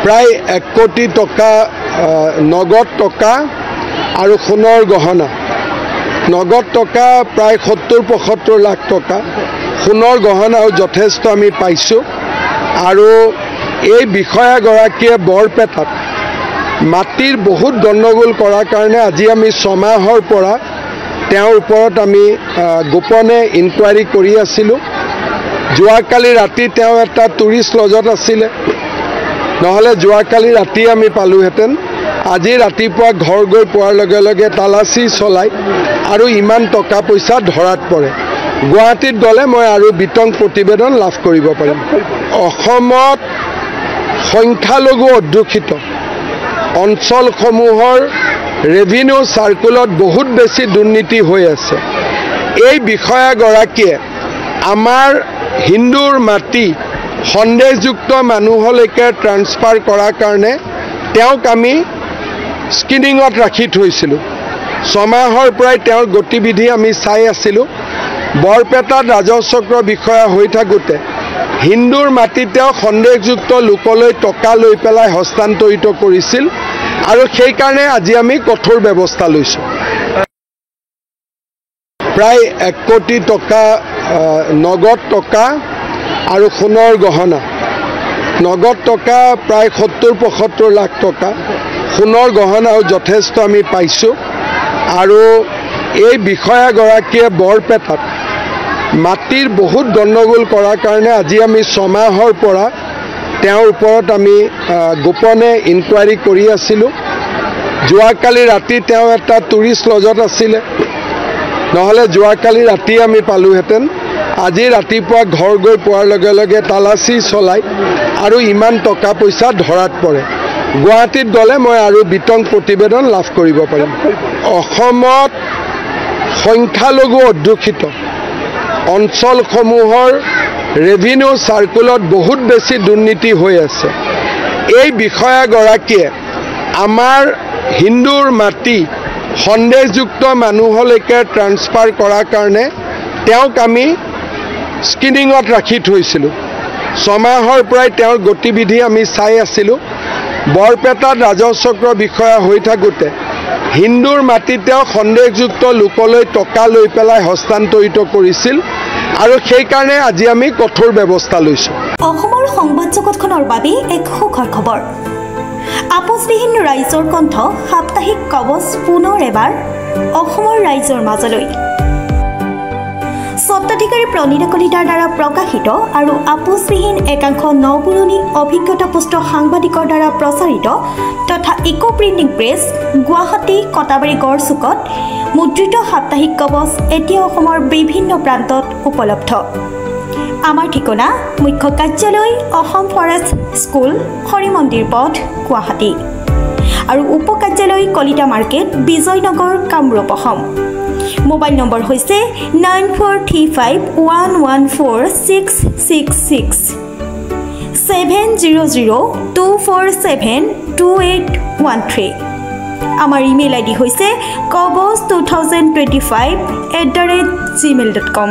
প্ৰায় 1 কোটি টকা নগদ টকা আৰু সোণৰ গহনা নগদ টকা প্ৰায় 70-75 লাখ টকা সোণৰ গহনাও যথেষ্ট আমি পাইছোঁ আৰু এই বিষয়াগৰাকীয়ে বৰপেটাত মাটিৰ বহুত গণ্ডগোল কৰাৰ কাৰণে আজি আমি 6 মাহৰ পৰা তেওঁৰ ওপৰত আমি গোপনে ইনকুৱাৰী কৰি আছিলোঁ যোৱাকালি ৰাতি তেওঁ এটা টুৰিষ্ট লজত আছিলে নহলে যোৱাকালি ৰাতি আমি পালোহেঁতেন আজি ৰাতিপুৱা ঘৰ গৈ পোৱাৰ লগে লগে তালাচী চলাই আৰু ইমান টকা পইচা ধৰাত পৰে গুৱাহাটীত গ'লে মই আৰু বিতং প্ৰতিবেদন লাভ কৰিব পাৰিম অসমত সংখ্যালঘু অধ্যুষিত অঞ্চলসমূহৰ ৰেভিনিউ সাৰ্কুলত বহুত বেছি দুৰ্নীতি হৈ আছে এই বিষয়াগৰাকীয়ে আমাৰ হিন্দুৰ মাটি সন্দেহযুক্ত মানুহলৈকে ট্ৰান্সফাৰ কৰাৰ কাৰণে তেওঁক আমি স্ক্ৰিনিঙত ৰাখি থৈছিলোঁ 6 মাহৰ পৰাই তেওঁৰ গতিবিধি আমি চাই আছিলোঁ বৰপেটাত ৰাজচক্ৰ বিষয়া হৈ থাকোঁতে হিন্দুৰ মাটি তেওঁ সন্দেহযুক্ত লোকলৈ টকা লৈ পেলাই হস্তান্তৰিত কৰিছিল আৰু সেই কাৰণে আজি আমি কঠোৰ ব্যৱস্থা লৈছোঁ প্ৰায় 1 কোটি টকা নগদ টকা আৰু সোণৰ গহনা নগদ টকা প্ৰায় 70-75 লাখ টকা সোণৰ গহনাও যথেষ্ট আমি পাইছোঁ আৰু এই বিষয়াগৰাকীয়ে বৰপেটাত মাটিৰ বহুত গণ্ডগোল কৰাৰ কাৰণে আজি আমি 6 মাহৰ পৰা তেওঁৰ ওপৰত আমি গোপনে ইনকুৱাৰী কৰি আছিলোঁ যোৱাকালি ৰাতি তেওঁ এটা টুৰিষ্ট লজত আছিলে নহলে যোৱাকালি ৰাতি আমি পালোহেঁতেন আজি ৰাতিপুৱা ঘৰ গৈ পোৱাৰ লগে লগে তালাচী চলাই আৰু ইমান টকা পইচা ধৰাত পৰে গুৱাহাটীত গ'লে মই আৰু বিতং প্ৰতিবেদন লাভ কৰিব পাৰিম অসমত সংখ্যালঘু অধ্যুষিত অঞ্চলসমূহৰ ৰেভিনিউ সাৰ্কুলত বহুত বেছি দুৰ্নীতি হৈ আছে এই বিষয়াগৰাকীয়ে আমাৰ হিন্দুৰ মাটি সন্দেহযুক্ত মানুহলৈকে ট্ৰান্সফাৰ কৰাৰ কাৰণে তেওঁক আমি স্ক্ৰিনিঙত ৰাখি থৈছিলোঁ 6 মাহৰ পৰাই তেওঁৰ গতিবিধি আমি চাই আছিলোঁ বৰপেটাত ৰাজচক্ৰ বিষয়া হৈ থাকোঁতে হিন্দুৰ মাটি তেওঁ সন্দেহযুক্ত লোকলৈ টকা লৈ পেলাই হস্তান্তৰিত কৰিছিল আৰু সেই কাৰণে আজি আমি কঠোৰ ব্যৱস্থা লৈছোঁ অসমৰ সংবাদ জগতখনৰ বাবে এক সুখৰ খবৰ আপোচবিহীন ৰাইজৰ কণ্ঠ সাপ্তাহিক কবচ পুনৰ এবাৰ অসমৰ ৰাইজৰ মাজলৈ স্বত্বাধিকাৰী প্ৰণীতা কলিতাৰ দ্বাৰা প্ৰকাশিত আৰু আপোচবিহীন একাংশ নপুৰণি অভিজ্ঞতাপুষ্ট সাংবাদিকৰ দ্বাৰা প্ৰচাৰিত তথা eco printing press Guwahati Katabari গড়চুকত মুদ্ৰিত সাপ্তাহিক কবচ এতিয়া অসমৰ বিভিন্ন প্ৰান্তত উপলব্ধ আমাৰ ঠিকনা মুখ্য কাৰ্যালয় অসম ফৰেষ্ট স্কুল হৰি মন্দিৰ পথ গুৱাহাটী আৰু উপ কাৰ্যালয় Kalita market Bijoynagar Kamrup Assam mobile number হৈছে 9435114666 70024728813 আমাৰ ইমেইল আইডি হৈছে kobos2025@gmail.com